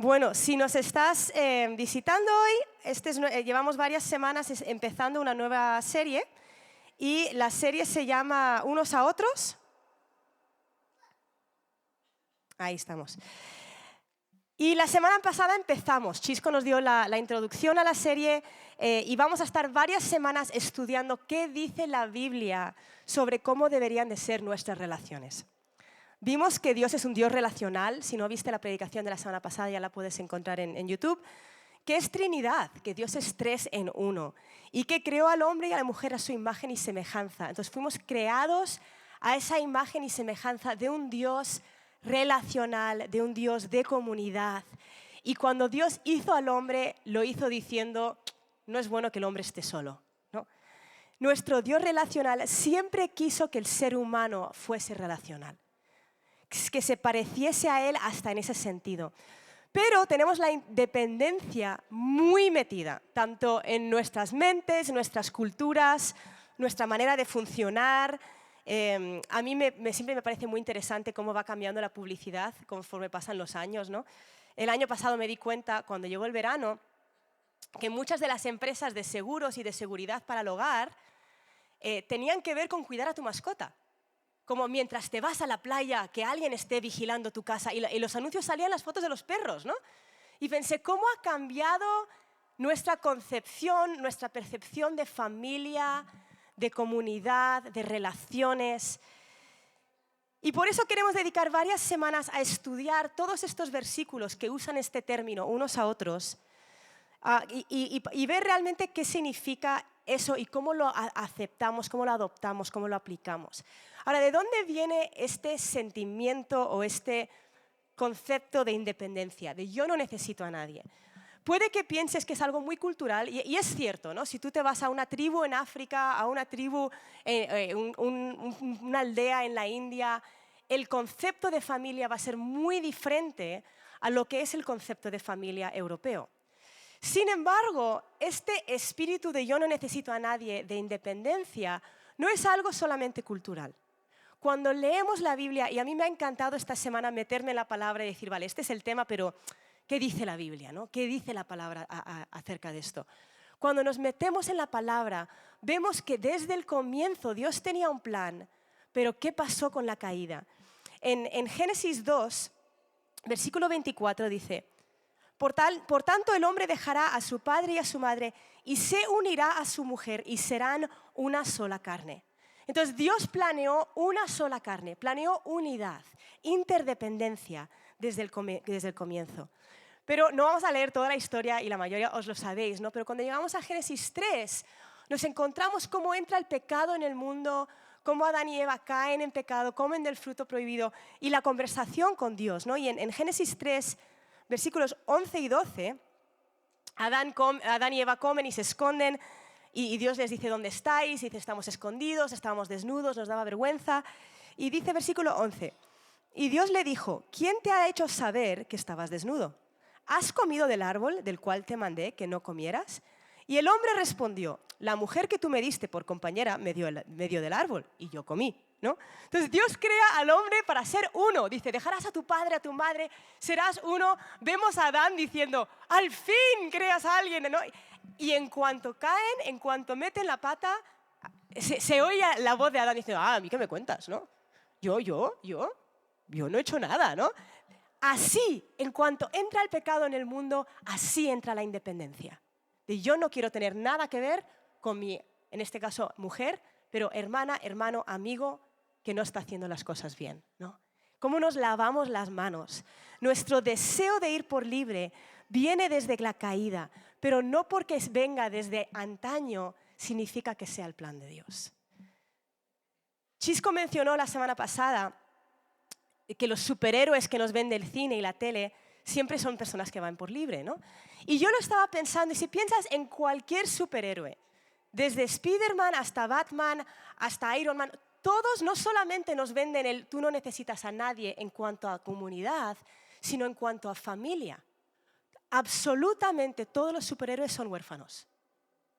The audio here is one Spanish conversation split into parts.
Bueno, si nos estás visitando hoy, llevamos varias semanas empezando una nueva serie y la serie se llama Unos a Otros. Ahí estamos. Y la semana pasada empezamos, Chisco nos dio la introducción a la serie y vamos a estar varias semanas estudiando qué dice la Biblia sobre cómo deberían de ser nuestras relaciones. Vimos que Dios es un Dios relacional. Si no viste la predicación de la semana pasada, ya la puedes encontrar en YouTube. Que es Trinidad, que Dios es 3 en 1. Y que creó al hombre y a la mujer a su imagen y semejanza. Entonces fuimos creados a esa imagen y semejanza de un Dios relacional, de un Dios de comunidad. Y cuando Dios hizo al hombre, lo hizo diciendo, no es bueno que el hombre esté solo. ¿No? Nuestro Dios relacional siempre quiso que el ser humano fuese relacional, que se pareciese a Él hasta en ese sentido. Pero tenemos la independencia muy metida, tanto en nuestras mentes, nuestras culturas, nuestra manera de funcionar. A mí siempre me parece muy interesante cómo va cambiando la publicidad conforme pasan los años, ¿no? El año pasado me di cuenta, cuando llegó el verano, que muchas de las empresas de seguros y de seguridad para el hogar tenían que ver con cuidar a tu mascota. Como mientras te vas a la playa, que alguien esté vigilando tu casa. Y los anuncios salían las fotos de los perros, ¿no? Y pensé, ¿cómo ha cambiado nuestra concepción, nuestra percepción de familia, de comunidad, de relaciones? Y por eso queremos dedicar varias semanas a estudiar todos estos versículos que usan este término, unos a otros, y ver realmente qué significa eso y cómo lo aceptamos, cómo lo adoptamos, cómo lo aplicamos. Ahora, ¿de dónde viene este sentimiento o este concepto de independencia? De yo no necesito a nadie. Puede que pienses que es algo muy cultural y es cierto, ¿no? Si tú te vas a una tribu en África, a una tribu, una aldea en la India, el concepto de familia va a ser muy diferente a lo que es el concepto de familia europeo. Sin embargo, este espíritu de yo no necesito a nadie, de independencia, no es algo solamente cultural. Cuando leemos la Biblia, y a mí me ha encantado esta semana meterme en la palabra y decir, vale, este es el tema, pero ¿qué dice la Biblia? ¿No? ¿Qué dice la palabra acerca de esto? Cuando nos metemos en la palabra, vemos que desde el comienzo Dios tenía un plan, pero ¿qué pasó con la caída? En Génesis 2, versículo 24 dice, por tanto el hombre dejará a su padre y a su madre y se unirá a su mujer y serán una sola carne. Entonces Dios planeó una sola carne, planeó unidad, interdependencia desde el comienzo. Pero no vamos a leer toda la historia y la mayoría os lo sabéis, ¿no? Pero cuando llegamos a Génesis 3 nos encontramos cómo entra el pecado en el mundo, cómo Adán y Eva caen en pecado, comen del fruto prohibido y la conversación con Dios, ¿no? Y en Génesis 3, versículos 11 y 12, Adán y Eva comen y se esconden. Y Dios les dice, ¿dónde estáis? Y dice, estamos escondidos, estábamos desnudos, nos daba vergüenza. Y dice versículo 11, y Dios le dijo, ¿quién te ha hecho saber que estabas desnudo? ¿Has comido del árbol del cual te mandé que no comieras? Y el hombre respondió, la mujer que tú me diste por compañera me dio del árbol y yo comí. ¿No? Entonces Dios crea al hombre para ser uno. Dice, dejarás a tu padre, a tu madre, serás uno. Vemos a Adán diciendo, al fin creas a alguien, ¿no? Y en cuanto caen, en cuanto meten la pata, se oye la voz de Adán diciendo, ¿a mí qué me cuentas? ¿No? Yo no he hecho nada, ¿no? Así, en cuanto entra el pecado en el mundo, así entra la independencia. De yo no quiero tener nada que ver con mi, en este caso, mujer, pero hermana, hermano, amigo, que no está haciendo las cosas bien, ¿no? ¿Cómo nos lavamos las manos? Nuestro deseo de ir por libre viene desde la caída, pero no porque venga desde antaño significa que sea el plan de Dios. Chisco mencionó la semana pasada que los superhéroes que nos vende el cine y la tele siempre son personas que van por libre, ¿no? Y yo lo estaba pensando, y si piensas en cualquier superhéroe, desde Spider-Man hasta Batman, hasta Iron Man, todos no solamente nos venden el tú no necesitas a nadie en cuanto a comunidad, sino en cuanto a familia. Absolutamente todos los superhéroes son huérfanos,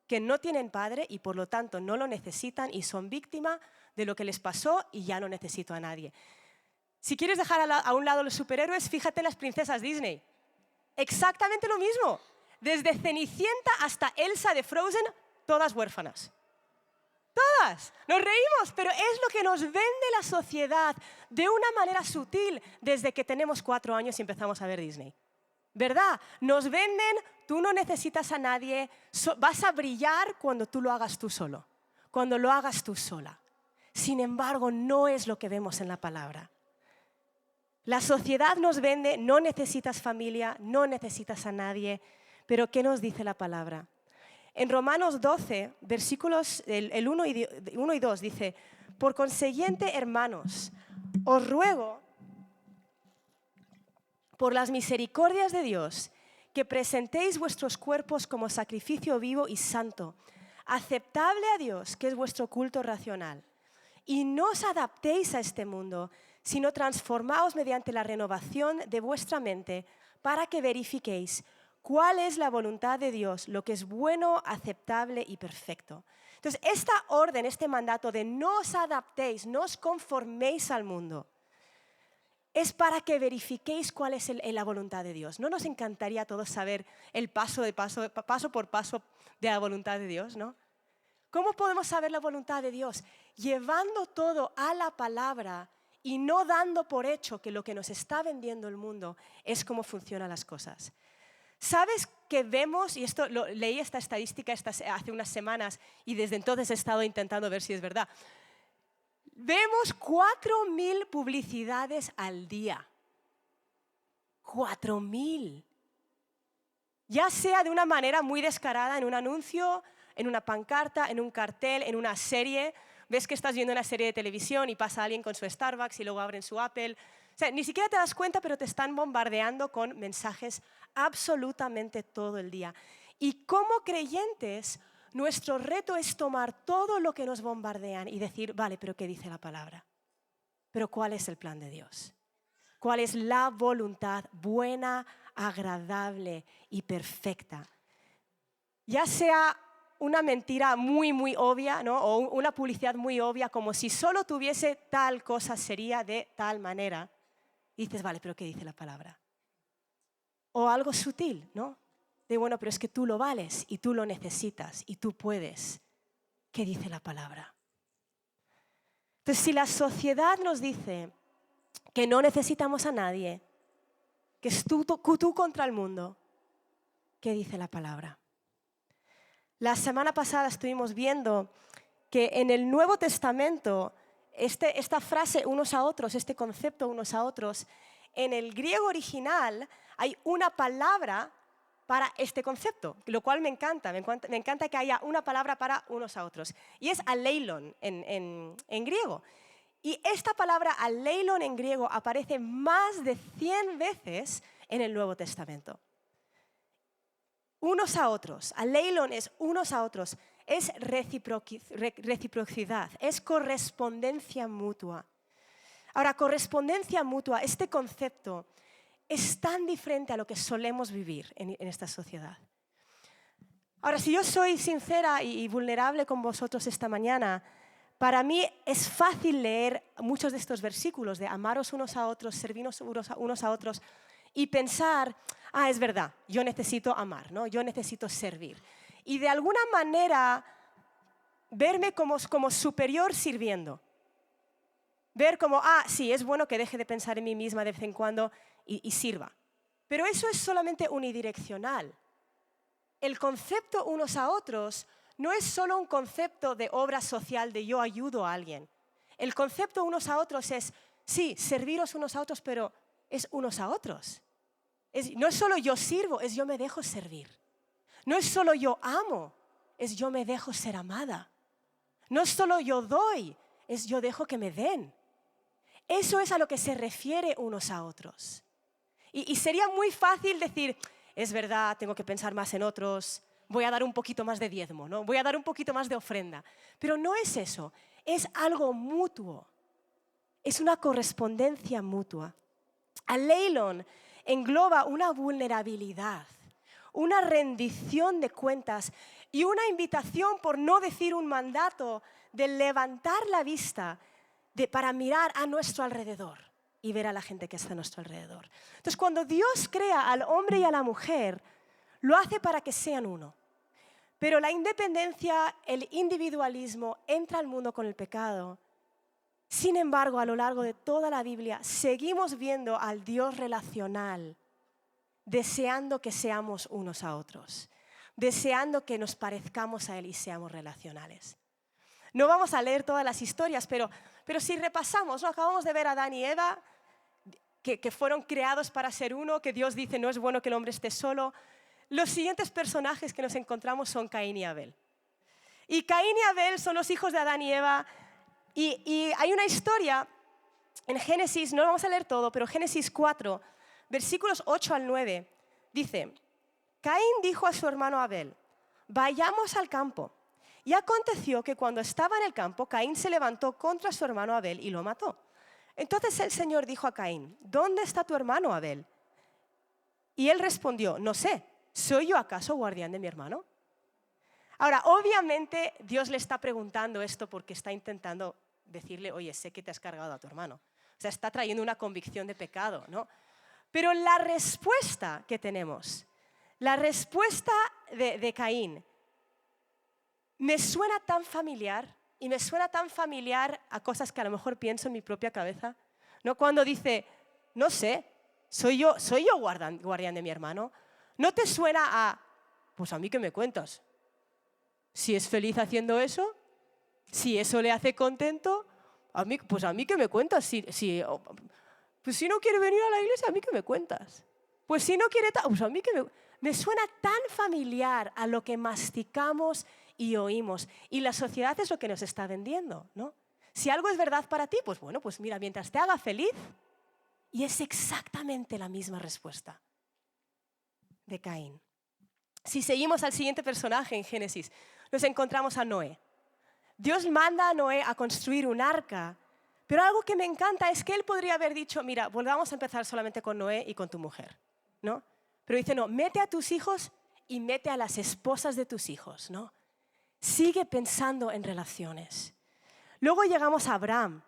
que no tienen padre y por lo tanto no lo necesitan y son víctima de lo que les pasó y ya no necesito a nadie. Si quieres dejar a un lado los superhéroes, fíjate en las princesas Disney. Exactamente lo mismo. Desde Cenicienta hasta Elsa de Frozen, todas huérfanas. Todas. Nos reímos, pero es lo que nos vende la sociedad de una manera sutil desde que tenemos 4 años y empezamos a ver Disney. ¿Verdad? Nos venden, tú no necesitas a nadie, vas a brillar cuando tú lo hagas tú solo, cuando lo hagas tú sola. Sin embargo, no es lo que vemos en la palabra. La sociedad nos vende, no necesitas familia, no necesitas a nadie, pero ¿qué nos dice la palabra? En Romanos 12, versículos el 1 y 2 dice, por consiguiente, hermanos, os ruego por las misericordias de Dios que presentéis vuestros cuerpos como sacrificio vivo y santo, aceptable a Dios, que es vuestro culto racional. Y no os adaptéis a este mundo, sino transformaos mediante la renovación de vuestra mente para que verifiquéis cuál es la voluntad de Dios, lo que es bueno, aceptable y perfecto. Entonces, esta orden, este mandato de no os adaptéis, no os conforméis al mundo, es para que verifiquéis cuál es la voluntad de Dios. ¿No nos encantaría a todos saber el paso por paso de la voluntad de Dios, no? ¿Cómo podemos saber la voluntad de Dios? Llevando todo a la palabra y no dando por hecho que lo que nos está vendiendo el mundo es cómo funcionan las cosas. ¿Sabes que vemos, y leí esta estadística hace unas semanas y desde entonces he estado intentando ver si es verdad, vemos 4.000 publicidades al día. 4.000. Ya sea de una manera muy descarada, en un anuncio, en una pancarta, en un cartel, en una serie. Ves que estás viendo una serie de televisión y pasa alguien con su Starbucks y luego abren su Apple. O sea, ni siquiera te das cuenta, pero te están bombardeando con mensajes absolutamente todo el día. Y como creyentes, nuestro reto es tomar todo lo que nos bombardean y decir, vale, pero ¿qué dice la palabra? Pero ¿cuál es el plan de Dios? ¿Cuál es la voluntad buena, agradable y perfecta? Ya sea una mentira muy, muy obvia, ¿no? O una publicidad muy obvia, como si solo tuviese tal cosa sería de tal manera. Y dices, vale, pero ¿qué dice la palabra? O algo sutil, ¿no? De bueno, pero es que tú lo vales y tú lo necesitas y tú puedes. ¿Qué dice la palabra? Entonces, si la sociedad nos dice que no necesitamos a nadie, que es tú contra el mundo, ¿qué dice la palabra? La semana pasada estuvimos viendo que en el Nuevo Testamento esta frase unos a otros, este concepto unos a otros, en el griego original hay una palabra para este concepto, lo cual me encanta que haya una palabra para unos a otros. Y es aleilon en griego. Y esta palabra aleilon en griego aparece más de 100 veces en el Nuevo Testamento. Unos a otros, aleilon es unos a otros, es reciprocidad, es correspondencia mutua. Ahora, correspondencia mutua, este concepto es tan diferente a lo que solemos vivir en esta sociedad. Ahora, si yo soy sincera y vulnerable con vosotros esta mañana, para mí es fácil leer muchos de estos versículos de amaros unos a otros, serviros unos a otros y pensar, es verdad, yo necesito amar, ¿no? Yo necesito servir. Y de alguna manera verme como superior sirviendo. Ver como, sí, es bueno que deje de pensar en mí misma de vez en cuando y sirva. Pero eso es solamente unidireccional. El concepto unos a otros no es solo un concepto de obra social de yo ayudo a alguien. El concepto unos a otros es, sí, serviros unos a otros, pero es unos a otros. No es solo yo sirvo, es yo me dejo servir. No es solo yo amo, es yo me dejo ser amada. No es solo yo doy, es yo dejo que me den. Eso es a lo que se refiere unos a otros. Y sería muy fácil decir, es verdad, tengo que pensar más en otros, voy a dar un poquito más de diezmo, ¿no? Voy a dar un poquito más de ofrenda. Pero no es eso, es algo mutuo. Es una correspondencia mutua. Aleilon engloba una vulnerabilidad, una rendición de cuentas y una invitación, por no decir un mandato, de levantar la vista para mirar a nuestro alrededor. y ver a la gente que está a nuestro alrededor. Entonces, cuando Dios crea al hombre y a la mujer, lo hace para que sean uno. Pero la independencia, el individualismo entra al mundo con el pecado. Sin embargo, a lo largo de toda la Biblia, seguimos viendo al Dios relacional, deseando que seamos unos a otros, deseando que nos parezcamos a Él y seamos relacionales. No vamos a leer todas las historias, pero si repasamos, ¿no? Acabamos de ver a Adán y Eva, que fueron creados para ser uno, que Dios dice no es bueno que el hombre esté solo. Los siguientes personajes que nos encontramos son Caín y Abel. Y Caín y Abel son los hijos de Adán y Eva. Y hay una historia en Génesis, no lo vamos a leer todo, pero Génesis 4, versículos 8 al 9, dice: Caín dijo a su hermano Abel, vayamos al campo. Y aconteció que cuando estaba en el campo, Caín se levantó contra su hermano Abel y lo mató. Entonces el Señor dijo a Caín, ¿dónde está tu hermano Abel? Y él respondió, no sé, ¿soy yo acaso guardián de mi hermano? Ahora, obviamente Dios le está preguntando esto porque está intentando decirle, oye, sé que te has cargado a tu hermano. O sea, está trayendo una convicción de pecado, ¿no? Pero la respuesta que tenemos, la respuesta de Caín, me suena tan familiar y me suena tan familiar a cosas que a lo mejor pienso en mi propia cabeza, ¿no? Cuando dice, no sé, ¿soy yo guardián de mi hermano? ¿No te suena a, pues a mí qué me cuentas? Si es feliz haciendo eso, si eso le hace contento, pues a mí qué me cuentas? Pues si no quiere venir a la iglesia, a mí qué me cuentas. Pues si no quiere, pues a mí qué me suena tan familiar a lo que masticamos y oímos. Y la sociedad es lo que nos está vendiendo, ¿no? Si algo es verdad para ti, pues bueno, pues mira, mientras te haga feliz. Y es exactamente la misma respuesta de Caín. Si seguimos al siguiente personaje en Génesis, nos encontramos a Noé. Dios manda a Noé a construir un arca, pero algo que me encanta es que él podría haber dicho, mira, volvamos a empezar solamente con Noé y con tu mujer, ¿no? Pero dice, no, mete a tus hijos y mete a las esposas de tus hijos, ¿no? Sigue pensando en relaciones. Luego llegamos a Abraham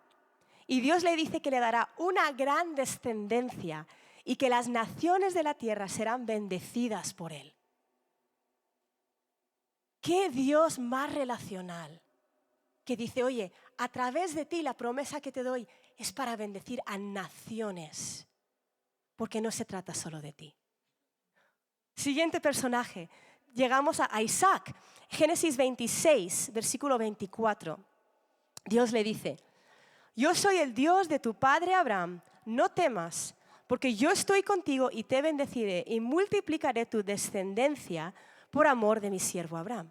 y Dios le dice que le dará una gran descendencia y que las naciones de la tierra serán bendecidas por él. ¿Qué Dios más relacional? Que dice, oye, a través de ti la promesa que te doy es para bendecir a naciones, porque no se trata solo de ti. Siguiente personaje, llegamos a Isaac. Génesis 26, versículo 24. Dios le dice, yo soy el Dios de tu padre Abraham, no temas, porque yo estoy contigo y te bendeciré y multiplicaré tu descendencia por amor de mi siervo Abraham.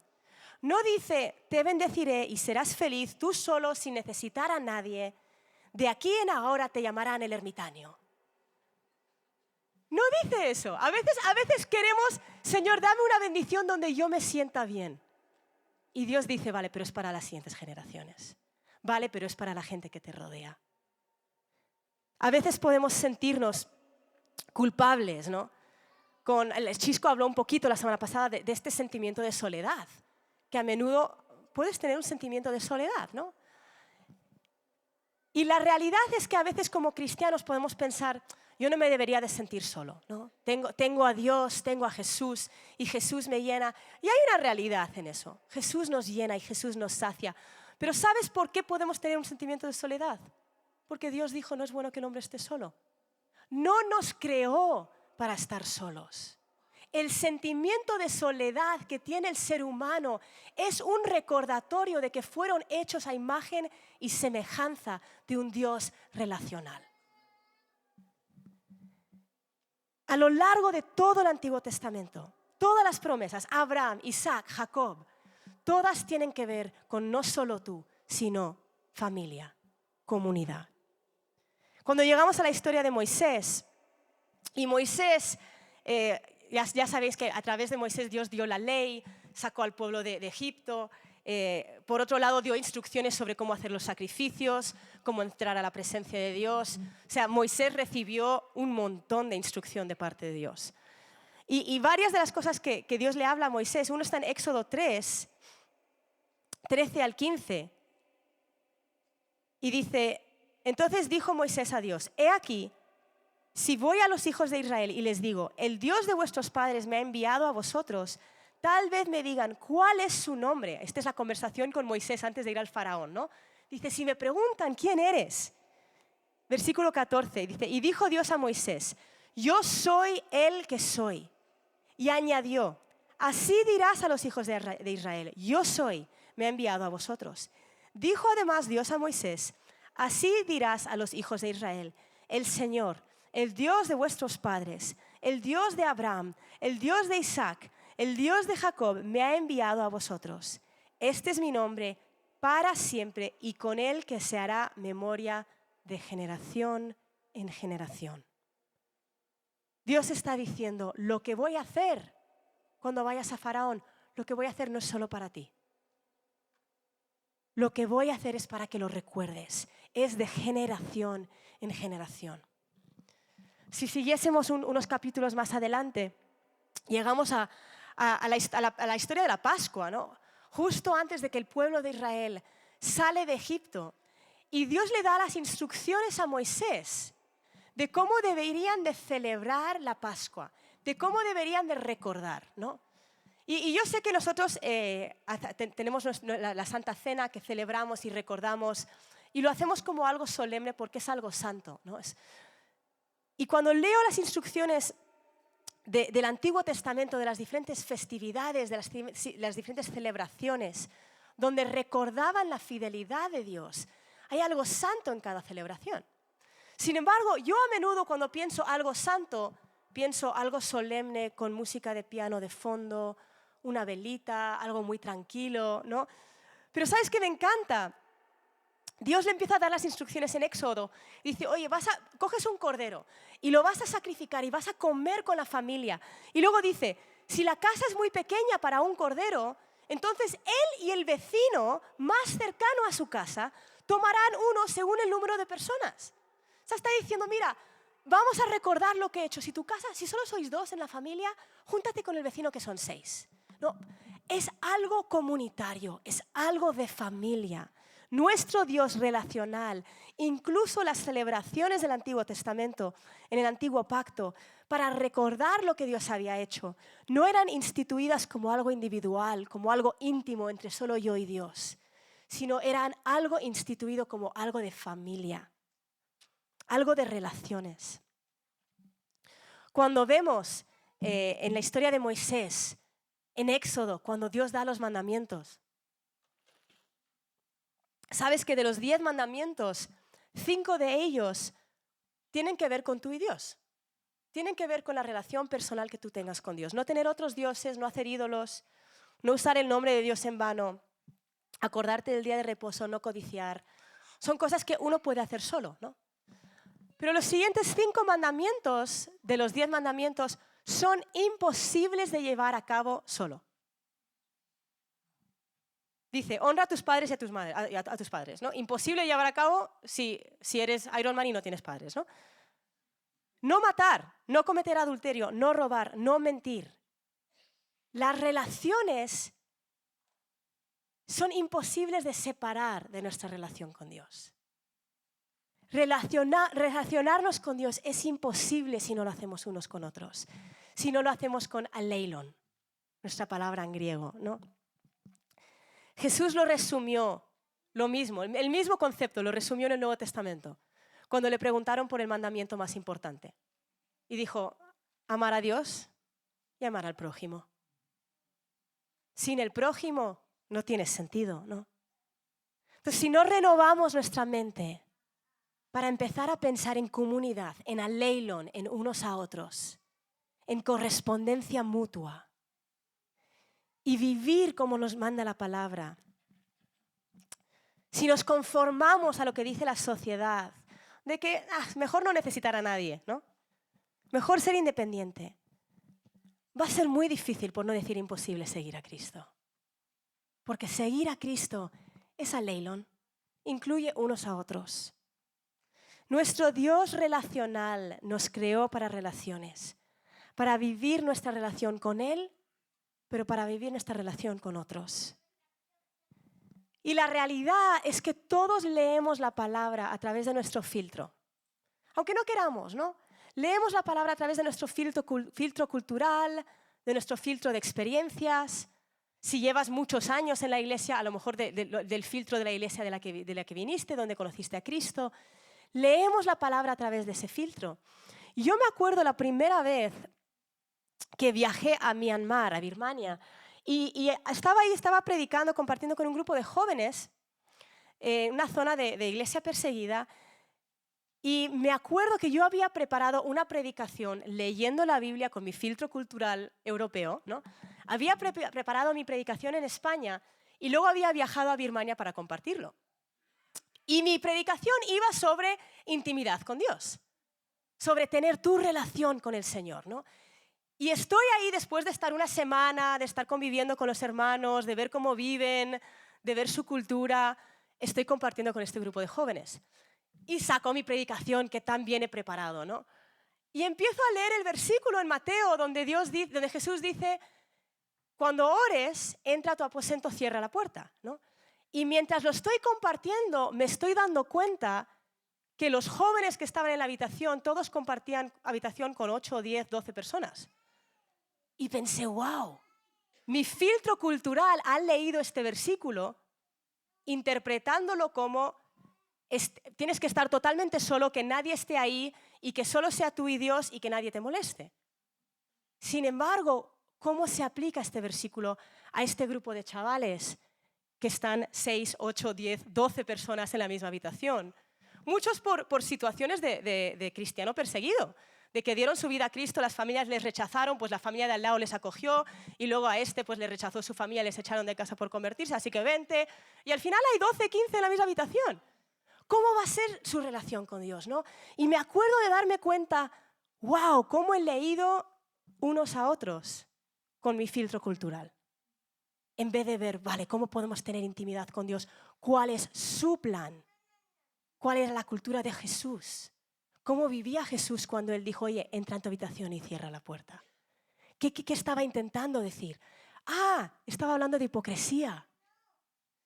No dice, te bendeciré y serás feliz tú solo sin necesitar a nadie. De aquí en ahora te llamarán el ermitaño. No dice eso. A veces queremos, Señor, dame una bendición donde yo me sienta bien. Y Dios dice, vale, pero es para las siguientes generaciones. Vale, pero es para la gente que te rodea. A veces podemos sentirnos culpables, ¿no? El Chisco habló un poquito la semana pasada de este sentimiento de soledad, que a menudo puedes tener un sentimiento de soledad, ¿no? Y la realidad es que a veces como cristianos podemos pensar, yo no me debería de sentir solo, ¿no? Tengo a Dios, tengo a Jesús y Jesús me llena. Y hay una realidad en eso. Jesús nos llena y Jesús nos sacia. Pero ¿sabes por qué podemos tener un sentimiento de soledad? Porque Dios dijo, no es bueno que el hombre esté solo. No nos creó para estar solos. El sentimiento de soledad que tiene el ser humano es un recordatorio de que fueron hechos a imagen y semejanza de un Dios relacional. A lo largo de todo el Antiguo Testamento, todas las promesas, Abraham, Isaac, Jacob, todas tienen que ver con no solo tú, sino familia, comunidad. Cuando llegamos a la historia de Moisés, y Moisés, ya sabéis que a través de Moisés Dios dio la ley, sacó al pueblo de Egipto, por otro lado dio instrucciones sobre cómo hacer los sacrificios, cómo entrar a la presencia de Dios. O sea, Moisés recibió un montón de instrucción de parte de Dios. Y varias de las cosas que Dios le habla a Moisés, uno está en Éxodo 3, 13 al 15, y dice, Entonces dijo Moisés a Dios, he aquí, si voy a los hijos de Israel y les digo, el Dios de vuestros padres me ha enviado a vosotros, tal vez me digan, ¿cuál es su nombre? Esta es la conversación con Moisés antes de ir al faraón, ¿no? Dice, si me preguntan, ¿quién eres? Versículo 14, dice, y dijo Dios a Moisés, yo soy el que soy. Y añadió, así dirás a los hijos de Israel, yo soy, me ha enviado a vosotros. Dijo además Dios a Moisés, así dirás a los hijos de Israel, el Señor, el Dios de vuestros padres, el Dios de Abraham, el Dios de Isaac, el Dios de Jacob, me ha enviado a vosotros. Este es mi nombre para siempre y con él que se hará memoria de generación en generación. Dios está diciendo, lo que voy a hacer cuando vayas a Faraón, lo que voy a hacer no es solo para ti. Lo que voy a hacer es para que lo recuerdes. Es de generación en generación. Si siguiésemos unos capítulos más adelante, llegamos a la historia de la Pascua, ¿no? Justo antes de que el pueblo de Israel sale de Egipto. Y Dios le da las instrucciones a Moisés de cómo deberían de celebrar la Pascua, de cómo deberían de recordar, ¿no? Y yo sé que nosotros tenemos la Santa Cena que celebramos y recordamos y lo hacemos como algo solemne porque es algo santo, ¿no? Y cuando leo las instrucciones del Antiguo Testamento, de las diferentes festividades, de las diferentes celebraciones, donde recordaban la fidelidad de Dios, hay algo santo en cada celebración. Sin embargo, yo a menudo cuando pienso algo santo, pienso algo solemne con música de piano de fondo, una velita, algo muy tranquilo, ¿no? Pero ¿sabes qué me encanta? Dios le empieza a dar las instrucciones en Éxodo. Dice, oye, coges un cordero y lo vas a sacrificar y vas a comer con la familia. Y luego dice, si la casa es muy pequeña para un cordero, entonces él y el vecino más cercano a su casa tomarán uno según el número de personas. O sea, está diciendo, mira, vamos a recordar lo que he hecho. Si tu casa, si solo sois 2 en la familia, júntate con el vecino que son 6. No, es algo comunitario, es algo de familia. Nuestro Dios relacional, incluso las celebraciones del Antiguo Testamento, en el Antiguo Pacto, para recordar lo que Dios había hecho, no eran instituidas como algo individual, como algo íntimo entre solo yo y Dios, sino eran algo instituido como algo de familia, algo de relaciones. Cuando vemos en la historia de Moisés, en Éxodo, cuando Dios da los mandamientos, sabes que de los 10 mandamientos, 5 de ellos tienen que ver con tú y Dios. Tienen que ver con la relación personal que tú tengas con Dios. No tener otros dioses, no hacer ídolos, no usar el nombre de Dios en vano, acordarte del día de reposo, no codiciar. Son cosas que uno puede hacer solo, ¿no? Pero los siguientes 5 mandamientos de los 10 mandamientos son imposibles de llevar a cabo solo. Dice, honra a tus padres y a tus padres, ¿no? Imposible de llevar a cabo si eres Iron Man y no tienes padres, ¿no? No matar, no cometer adulterio, no robar, no mentir. Las relaciones son imposibles de separar de nuestra relación con Dios. Relacionarnos con Dios es imposible si no lo hacemos unos con otros, si no lo hacemos con aleilon, nuestra palabra en griego, ¿no? Jesús lo resumió, lo mismo, el mismo concepto, lo resumió en el Nuevo Testamento, cuando le preguntaron por el mandamiento más importante. Y dijo, amar a Dios y amar al prójimo. Sin el prójimo no tiene sentido, ¿no? Entonces, si no renovamos nuestra mente para empezar a pensar en comunidad, en aleilon, en unos a otros, en correspondencia mutua, y vivir como nos manda la palabra. Si nos conformamos a lo que dice la sociedad, de que mejor no necesitar a nadie, ¿no? Mejor ser independiente. Va a ser muy difícil, por no decir imposible, seguir a Cristo. Porque seguir a Cristo es aleilon, incluye unos a otros. Nuestro Dios relacional nos creó para relaciones, para vivir nuestra relación con Él, pero para vivir nuestra relación con otros. Y la realidad es que todos leemos la palabra a través de nuestro filtro. Aunque no queramos, ¿no? Leemos la palabra a través de nuestro filtro cultural, de nuestro filtro de experiencias. Si llevas muchos años en la iglesia, a lo mejor del filtro de la iglesia de la que viniste, donde conociste a Cristo. Leemos la palabra a través de ese filtro. Y yo me acuerdo la primera vez que viajé a Myanmar, a Birmania, y estaba ahí, estaba predicando, compartiendo con un grupo de jóvenes en una zona de iglesia perseguida. Y me acuerdo que yo había preparado una predicación leyendo la Biblia con mi filtro cultural europeo, ¿no? Había preparado mi predicación en España y luego había viajado a Birmania para compartirlo. Y mi predicación iba sobre intimidad con Dios, sobre tener tu relación con el Señor, ¿no? Y estoy ahí después de estar una semana, de estar conviviendo con los hermanos, de ver cómo viven, de ver su cultura. Estoy compartiendo con este grupo de jóvenes. Y saco mi predicación que también he preparado, ¿no? Y empiezo a leer el versículo en Mateo donde Jesús dice, cuando ores, entra a tu aposento, cierra la puerta, ¿no? Y mientras lo estoy compartiendo, me estoy dando cuenta que los jóvenes que estaban en la habitación, todos compartían habitación con 8, 10, 12 personas. Y pensé, wow, mi filtro cultural ha leído este versículo interpretándolo como tienes que estar totalmente solo, que nadie esté ahí y que solo sea tú y Dios y que nadie te moleste. Sin embargo, ¿cómo se aplica este versículo a este grupo de chavales que están 6, 8, 10, 12 personas en la misma habitación? Muchos por situaciones de cristiano perseguido, de que dieron su vida a Cristo, las familias les rechazaron, pues la familia de al lado les acogió y luego a pues le rechazó su familia, les echaron de casa por convertirse, así que vente. Y al final hay 12, 15 en la misma habitación. ¿Cómo va a ser su relación con Dios, no? Y me acuerdo de darme cuenta, wow, cómo he leído unos a otros con mi filtro cultural. En vez de ver, vale, ¿cómo podemos tener intimidad con Dios? ¿Cuál es su plan? ¿Cuál era la cultura de Jesús? ¿Cómo vivía Jesús cuando Él dijo, oye, entra en tu habitación y cierra la puerta? ¿Qué estaba intentando decir? Estaba hablando de hipocresía.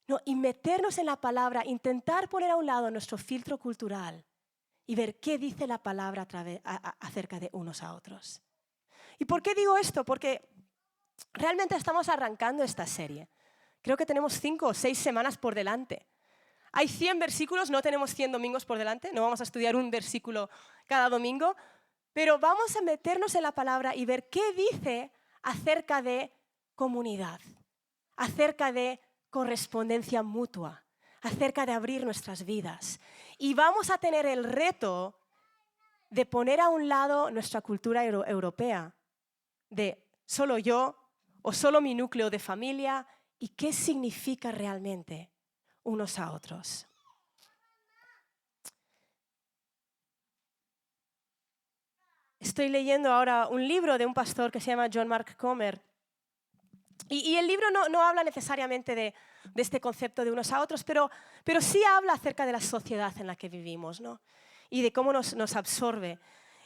No, y meternos en la palabra, intentar poner a un lado nuestro filtro cultural y ver qué dice la palabra acerca de unos a otros. ¿Y por qué digo esto? Porque realmente estamos arrancando esta serie. Creo que tenemos 5 o 6 semanas por delante. Hay 100 versículos, no tenemos 100 domingos por delante, no vamos a estudiar un versículo cada domingo, pero vamos a meternos en la palabra y ver qué dice acerca de comunidad, acerca de correspondencia mutua, acerca de abrir nuestras vidas. Y vamos a tener el reto de poner a un lado nuestra cultura europea, de solo yo o solo mi núcleo de familia, y qué significa realmente unos a otros. Estoy leyendo ahora un libro de un pastor que se llama John Mark Comer. Y el libro no habla necesariamente de este concepto de unos a otros, pero sí habla acerca de la sociedad en la que vivimos, ¿no? Y de cómo nos absorbe.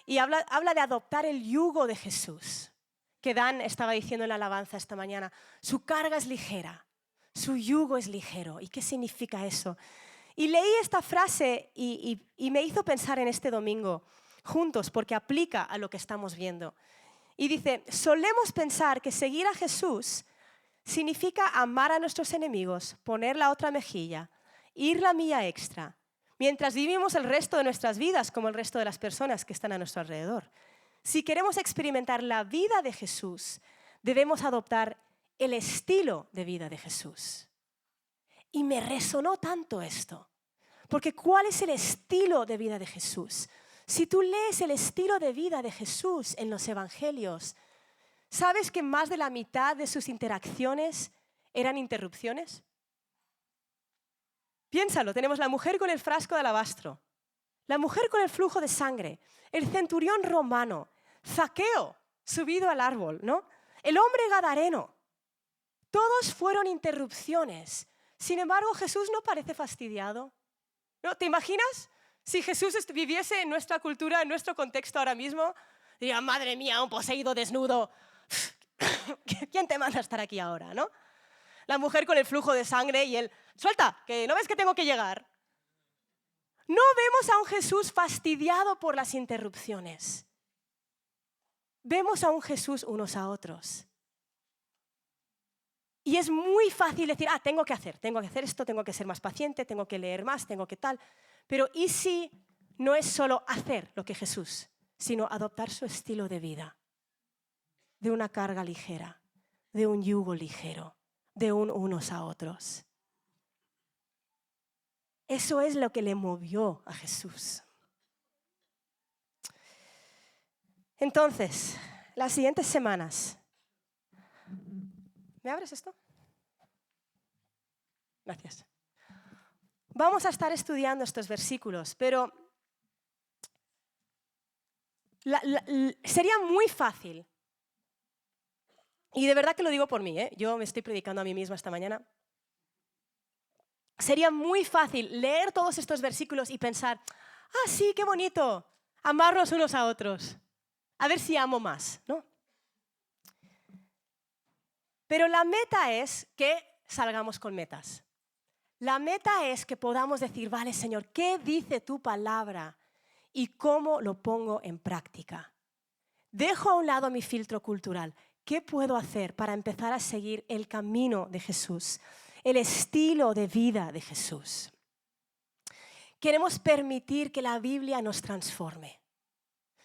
Y habla de adoptar el yugo de Jesús, que Dan estaba diciendo en la alabanza esta mañana. Su carga es ligera, su yugo es ligero. ¿Y qué significa eso? Y leí esta frase y me hizo pensar en este domingo juntos, porque aplica a lo que estamos viendo. Y dice, solemos pensar que seguir a Jesús significa amar a nuestros enemigos, poner la otra mejilla, ir la milla extra, mientras vivimos el resto de nuestras vidas como el resto de las personas que están a nuestro alrededor. Si queremos experimentar la vida de Jesús, debemos adoptar el estilo de vida de Jesús. Y me resonó tanto esto, porque ¿cuál es el estilo de vida de Jesús? Si tú lees el estilo de vida de Jesús en los evangelios, ¿sabes que más de la mitad de sus interacciones eran interrupciones? Piénsalo, tenemos la mujer con el frasco de alabastro, la mujer con el flujo de sangre, el centurión romano, Zaqueo subido al árbol, ¿no? El hombre gadareno. Todos fueron interrupciones. Sin embargo, Jesús no parece fastidiado. ¿No? ¿Te imaginas? Si Jesús viviese en nuestra cultura, en nuestro contexto ahora mismo, diría, madre mía, un poseído desnudo. ¿Quién te manda a estar aquí ahora, no? La mujer con el flujo de sangre y él, suelta, que no ves que tengo que llegar. No vemos a un Jesús fastidiado por las interrupciones. Vemos a un Jesús unos a otros. Y es muy fácil decir, tengo que hacer esto, tengo que ser más paciente, tengo que leer más, tengo que tal. Pero ¿y si no es solo hacer lo que Jesús, sino adoptar su estilo de vida? De una carga ligera, de un yugo ligero, de unos a otros. Eso es lo que le movió a Jesús. Entonces, las siguientes semanas. ¿Me abres esto? Gracias. Vamos a estar estudiando estos versículos, pero sería muy fácil, y de verdad que lo digo por mí, yo me estoy predicando a mí misma esta mañana, sería muy fácil leer todos estos versículos y pensar, sí, qué bonito, amarnos unos a otros, a ver si amo más, ¿no? Pero la meta es que salgamos con metas. La meta es que podamos decir, vale, Señor, ¿qué dice tu palabra y cómo lo pongo en práctica? Dejo a un lado mi filtro cultural. ¿Qué puedo hacer para empezar a seguir el camino de Jesús, el estilo de vida de Jesús? Queremos permitir que la Biblia nos transforme.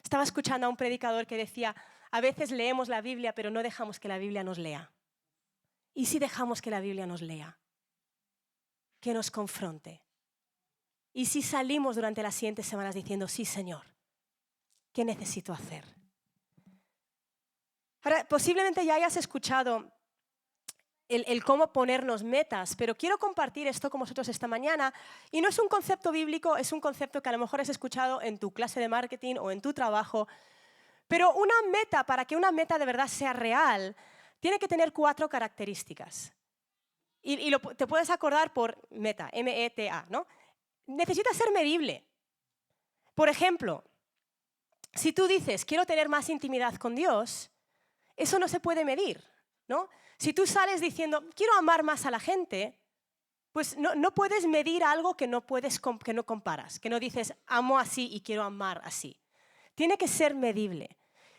Estaba escuchando a un predicador que decía, a veces leemos la Biblia, pero no dejamos que la Biblia nos lea. ¿Y si dejamos que la Biblia nos lea? Que nos confronte. ¿Y si salimos durante las siguientes semanas diciendo, sí, Señor, ¿qué necesito hacer? Ahora, posiblemente ya hayas escuchado el cómo ponernos metas, pero quiero compartir esto con vosotros esta mañana. Y no es un concepto bíblico, es un concepto que a lo mejor has escuchado en tu clase de marketing o en tu trabajo. Pero una meta, para que una meta de verdad sea real, tiene que tener 4 características. Y te puedes acordar por meta, M-E-T-A, ¿no? Necesita ser medible. Por ejemplo, si tú dices, quiero tener más intimidad con Dios, eso no se puede medir, ¿no? Si tú sales diciendo, quiero amar más a la gente, pues no puedes medir algo que no comparas, que no dices, amo así y quiero amar así. Tiene que ser medible.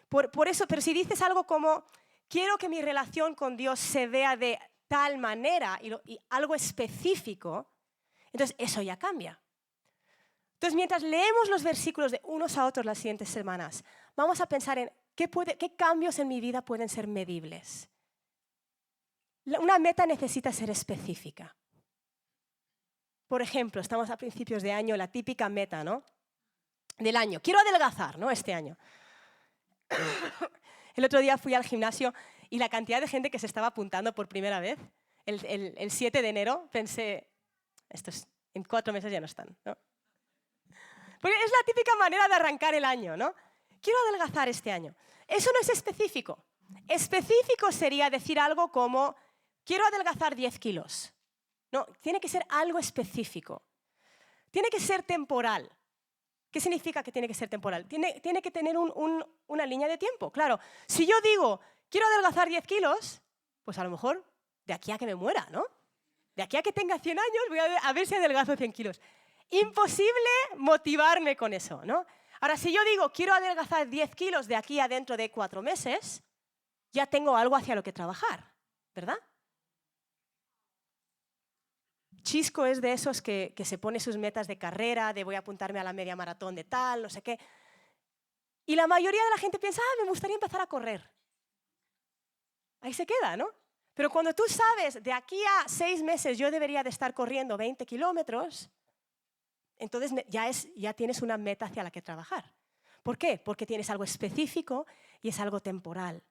Por eso, pero si dices algo como, quiero que mi relación con Dios se vea de tal manera y algo específico, entonces eso ya cambia. Entonces, mientras leemos los versículos de unos a otros las siguientes semanas, vamos a pensar en qué cambios en mi vida pueden ser medibles. Una meta necesita ser específica. Por ejemplo, estamos a principios de año, la típica meta, ¿no? Del año. Quiero adelgazar, ¿no? Este año. El otro día fui al gimnasio y la cantidad de gente que se estaba apuntando por primera vez, el 7 de enero, pensé, estos en 4 meses ya no están, ¿no? Porque es la típica manera de arrancar el año, ¿no? Quiero adelgazar este año. Eso no es específico. Específico sería decir algo como, quiero adelgazar 10 kilos. No, tiene que ser algo específico. Tiene que ser temporal. ¿Qué significa que tiene que ser temporal? Tiene que tener una línea de tiempo. Claro, si yo digo, quiero adelgazar 10 kilos, pues a lo mejor de aquí a que me muera, ¿no? De aquí a que tenga 100 años voy a ver si adelgazo 100 kilos. Imposible motivarme con eso, ¿no? Ahora, si yo digo, quiero adelgazar 10 kilos de aquí a dentro de 4 meses, ya tengo algo hacia lo que trabajar, ¿verdad? Chisco es de esos que se pone sus metas de carrera, de voy a apuntarme a la media maratón de tal, no sé qué. Y la mayoría de la gente piensa, me gustaría empezar a correr. Ahí se queda, ¿no? Pero cuando tú sabes, de aquí a 6 meses yo debería de estar corriendo 20 kilómetros, entonces ya tienes una meta hacia la que trabajar. ¿Por qué? Porque tienes algo específico y es algo temporal.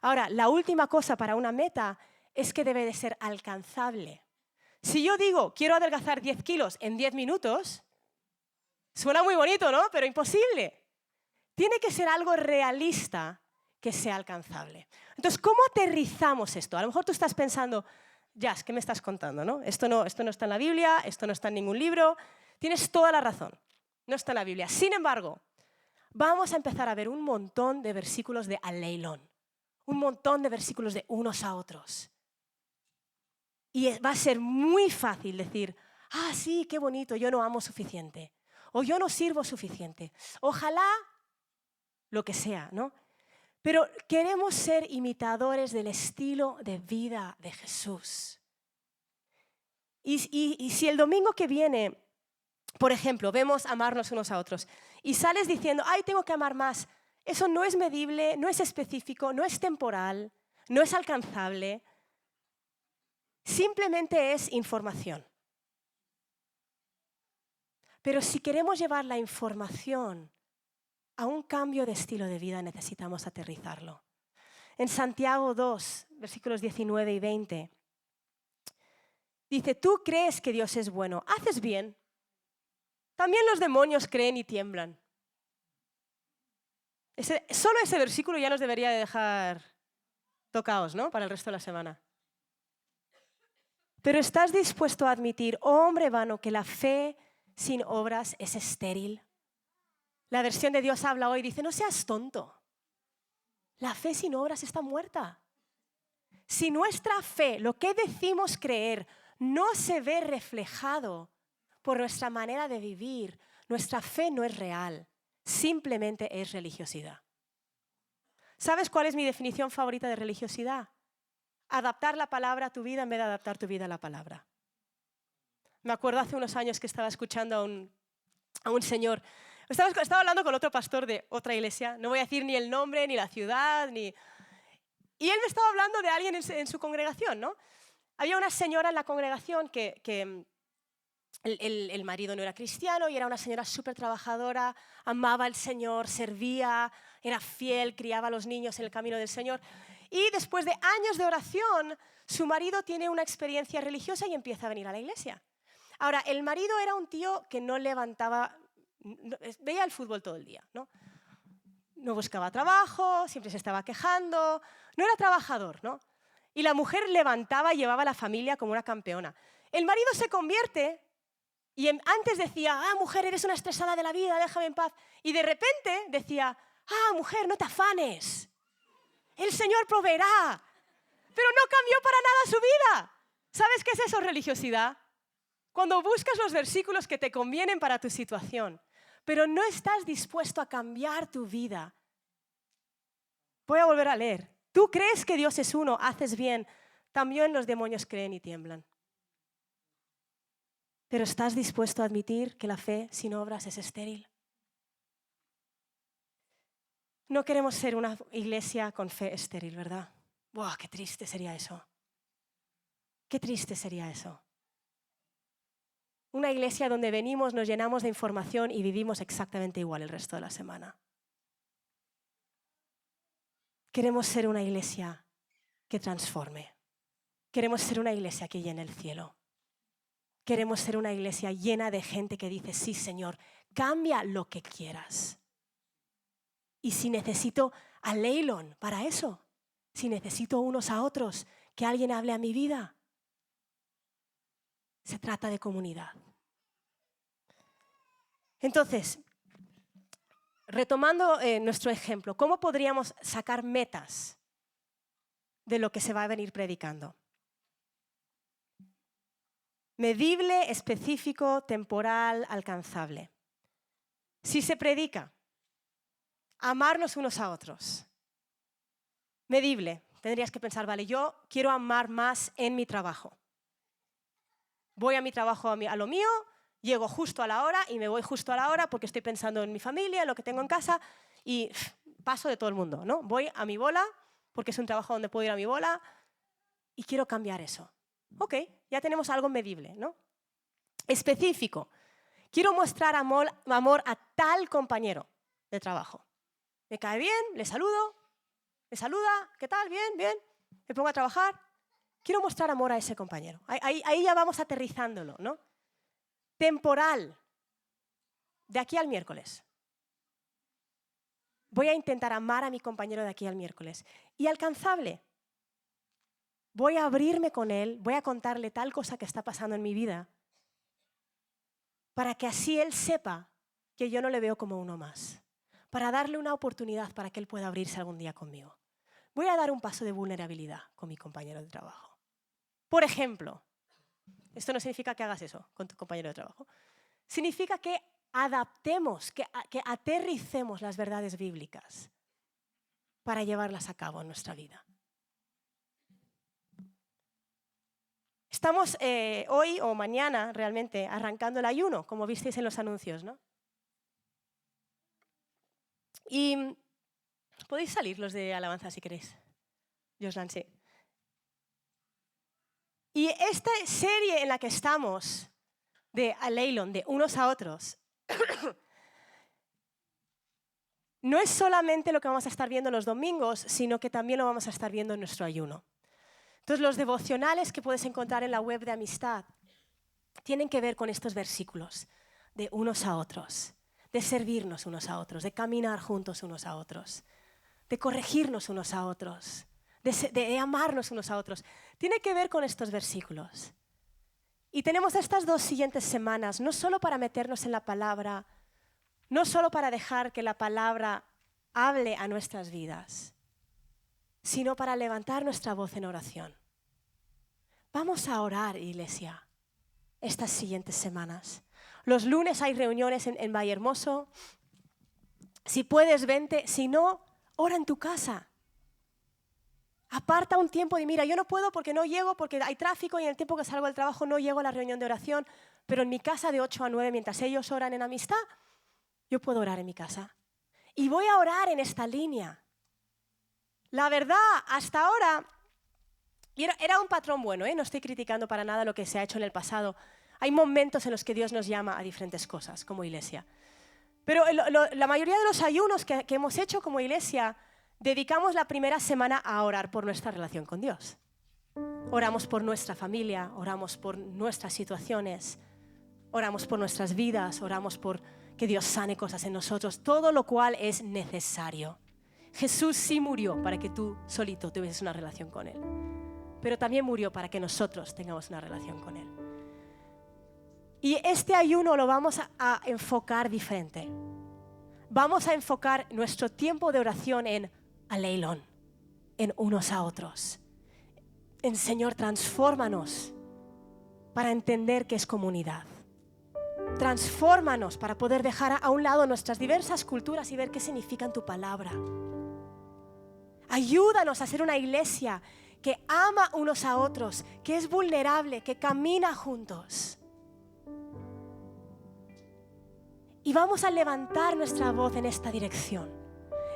Ahora, la última cosa para una meta es que debe de ser alcanzable. Si yo digo, quiero adelgazar 10 kilos en 10 minutos, suena muy bonito, ¿no? Pero imposible. Tiene que ser algo realista que sea alcanzable. Entonces, ¿cómo aterrizamos esto? A lo mejor tú estás pensando, Jas, ¿qué me estás contando, no? Esto no está en la Biblia, esto no está en ningún libro. Tienes toda la razón, no está en la Biblia. Sin embargo, vamos a empezar a ver un montón de versículos de aleilón, un montón de versículos de unos a otros. Y va a ser muy fácil decir, ah, sí, qué bonito, yo no amo suficiente. O yo no sirvo suficiente. Ojalá lo que sea, ¿no? Pero queremos ser imitadores del estilo de vida de Jesús. Y si el domingo que viene, por ejemplo, vemos amarnos unos a otros y sales diciendo, ay, tengo que amar más, eso no es medible, no es específico, no es temporal, no es alcanzable, simplemente es información. Pero si queremos llevar la información a un cambio de estilo de vida, necesitamos aterrizarlo. En Santiago 2, versículos 19 y 20, dice, tú crees que Dios es bueno, haces bien. También los demonios creen y tiemblan. Solo ese versículo ya nos debería de dejar tocaos, ¿no? Para el resto de la semana. Pero ¿estás dispuesto a admitir, oh hombre vano, que la fe sin obras es estéril? La versión de Dios habla hoy, dice, no seas tonto. La fe sin obras está muerta. Si nuestra fe, lo que decimos creer, no se ve reflejado por nuestra manera de vivir, nuestra fe no es real, simplemente es religiosidad. ¿Sabes cuál es mi definición favorita de religiosidad? Adaptar la palabra a tu vida en vez de adaptar tu vida a la palabra. Me acuerdo hace unos años que estaba escuchando a un señor. Estaba hablando con otro pastor de otra iglesia, no voy a decir ni el nombre, ni la ciudad, y él me estaba hablando de alguien en su congregación, ¿no? Había una señora en la congregación que el marido no era cristiano y era una señora súper trabajadora, amaba al Señor, servía, era fiel, criaba a los niños en el camino del Señor. Y después de años de oración, su marido tiene una experiencia religiosa y empieza a venir a la iglesia. Ahora, el marido era un tío que no levantaba, veía el fútbol todo el día, ¿no? No buscaba trabajo, siempre se estaba quejando, no era trabajador, ¿no? Y la mujer levantaba y llevaba a la familia como una campeona. El marido se convierte y antes decía, ah, mujer, eres una estresada de la vida, déjame en paz. Y de repente decía, ah, mujer, no te afanes, el Señor proveerá. Pero no cambió para nada su vida. ¿Sabes qué es eso, religiosidad? Cuando buscas los versículos que te convienen para tu situación, pero no estás dispuesto a cambiar tu vida. Voy a volver a leer. Tú crees que Dios es uno, haces bien. También los demonios creen y tiemblan. Pero ¿estás dispuesto a admitir que la fe sin obras es estéril? No queremos ser una iglesia con fe estéril, ¿verdad? ¡Buah, qué triste sería eso! ¡Qué triste sería eso! Una iglesia donde venimos, nos llenamos de información y vivimos exactamente igual el resto de la semana. Queremos ser una iglesia que transforme. Queremos ser una iglesia que llene el cielo. Queremos ser una iglesia llena de gente que dice, sí, Señor, cambia lo que quieras. Y si necesito a Leilon para eso, si necesito unos a otros, que alguien hable a mi vida, se trata de comunidad. Entonces, retomando nuestro ejemplo, ¿cómo podríamos sacar metas de lo que se va a venir predicando? Medible, específico, temporal, alcanzable. Si se predica, amarnos unos a otros. Medible, tendrías que pensar, vale, yo quiero amar más en mi trabajo. Voy a mi trabajo, a lo mío, llego justo a la hora y me voy justo a la hora porque estoy pensando en mi familia, en lo que tengo en casa y paso de todo el mundo, ¿no? Voy a mi bola porque es un trabajo donde puedo ir a mi bola y quiero cambiar eso. Ok, ya tenemos algo medible, ¿no? Específico. Quiero mostrar amor a tal compañero de trabajo. Me cae bien, le saludo, me saluda, ¿qué tal? Bien, bien. Me pongo a trabajar. Quiero mostrar amor a ese compañero. Ahí ya vamos aterrizándolo, ¿no? Temporal. De aquí al miércoles. Voy a intentar amar a mi compañero de aquí al miércoles. Y alcanzable. Voy a abrirme con él, voy a contarle tal cosa que está pasando en mi vida para que así él sepa que yo no le veo como uno más. Para darle una oportunidad para que él pueda abrirse algún día conmigo. Voy a dar un paso de vulnerabilidad con mi compañero de trabajo. Por ejemplo, esto no significa que hagas eso con tu compañero de trabajo. Significa que adaptemos, que aterricemos las verdades bíblicas para llevarlas a cabo en nuestra vida. Estamos hoy o mañana realmente arrancando el ayuno, como visteis en los anuncios, ¿no? Y podéis salir los de alabanza si queréis. Yo os lancé. Y esta serie en la que estamos, de Aleilon, de unos a otros, no es solamente lo que vamos a estar viendo los domingos, sino que también lo vamos a estar viendo en nuestro ayuno. Entonces, los devocionales que puedes encontrar en la web de Amistad tienen que ver con estos versículos, de unos a otros, de servirnos unos a otros, de caminar juntos unos a otros, de corregirnos unos a otros, de amarnos unos a otros. Tiene que ver con estos versículos. Y tenemos estas 2 siguientes semanas, no solo para meternos en la palabra, no solo para dejar que la palabra hable a nuestras vidas, sino para levantar nuestra voz en oración. Vamos a orar, iglesia, estas siguientes semanas. Los lunes hay reuniones en Vallehermoso. Si puedes, vente. Si no, ora en tu casa. Aparta un tiempo y mira, yo no puedo porque no llego, porque hay tráfico y en el tiempo que salgo del trabajo no llego a la reunión de oración, pero en mi casa de 8 a 9, mientras ellos oran en amistad, yo puedo orar en mi casa. Y voy a orar en esta línea. La verdad, hasta ahora, era un patrón bueno, no estoy criticando para nada lo que se ha hecho en el pasado. Hay momentos en los que Dios nos llama a diferentes cosas como iglesia. Pero la mayoría de los ayunos que hemos hecho como iglesia, dedicamos la primera semana a orar por nuestra relación con Dios. Oramos por nuestra familia, oramos por nuestras situaciones, oramos por nuestras vidas, oramos por que Dios sane cosas en nosotros, todo lo cual es necesario. Jesús sí murió para que tú solito tuvieses una relación con Él, pero también murió para que nosotros tengamos una relación con Él. Y este ayuno lo vamos a enfocar diferente. Vamos a enfocar nuestro tiempo de oración en Aleilon, en unos a otros. En Señor, transfórmanos para entender que es comunidad. Transfórmanos para poder dejar a un lado nuestras diversas culturas y ver qué significa en tu palabra. Ayúdanos a ser una iglesia que ama unos a otros, que es vulnerable, que camina juntos. Y vamos a levantar nuestra voz en esta dirección,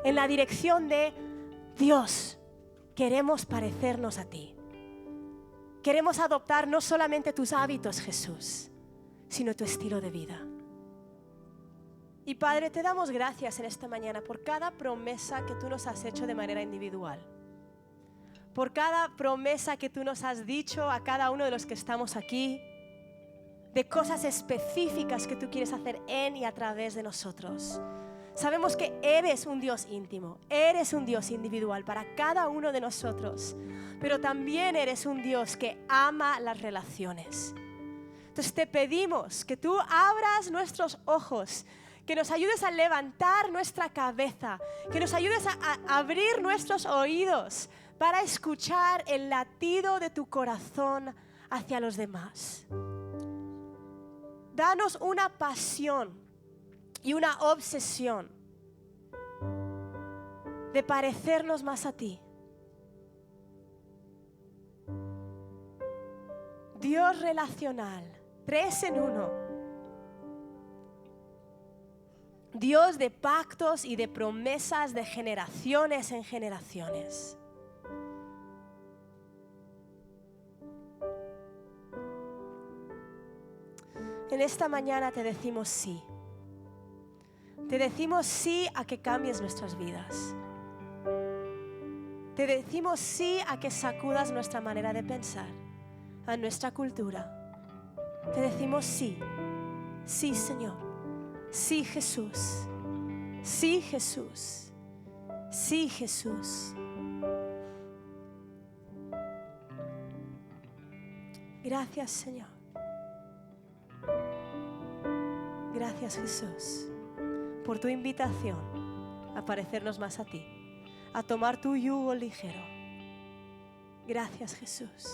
en la dirección de Dios, queremos parecernos a ti. Queremos adoptar no solamente tus hábitos, Jesús, sino tu estilo de vida. Y Padre, te damos gracias en esta mañana por cada promesa que tú nos has hecho de manera individual. Por cada promesa que tú nos has dicho a cada uno de los que estamos aquí, de cosas específicas que tú quieres hacer en y a través de nosotros. Sabemos que eres un Dios íntimo, eres un Dios individual para cada uno de nosotros, pero también eres un Dios que ama las relaciones. Entonces te pedimos que tú abras nuestros ojos, que nos ayudes a levantar nuestra cabeza, que nos ayudes a abrir nuestros oídos para escuchar el latido de tu corazón hacia los demás. Danos una pasión y una obsesión de parecernos más a ti. Dios relacional, 3 en 1. Dios de pactos y de promesas de generaciones en generaciones. En esta mañana te decimos sí. Te decimos sí a que cambies nuestras vidas. Te decimos sí a que sacudas nuestra manera de pensar, a nuestra cultura. Te decimos sí. Sí, Señor. Sí, Jesús. Sí, Jesús. Sí, Jesús. Gracias, Señor. Gracias, Jesús, por tu invitación a parecernos más a ti, a tomar tu yugo ligero. Gracias, Jesús.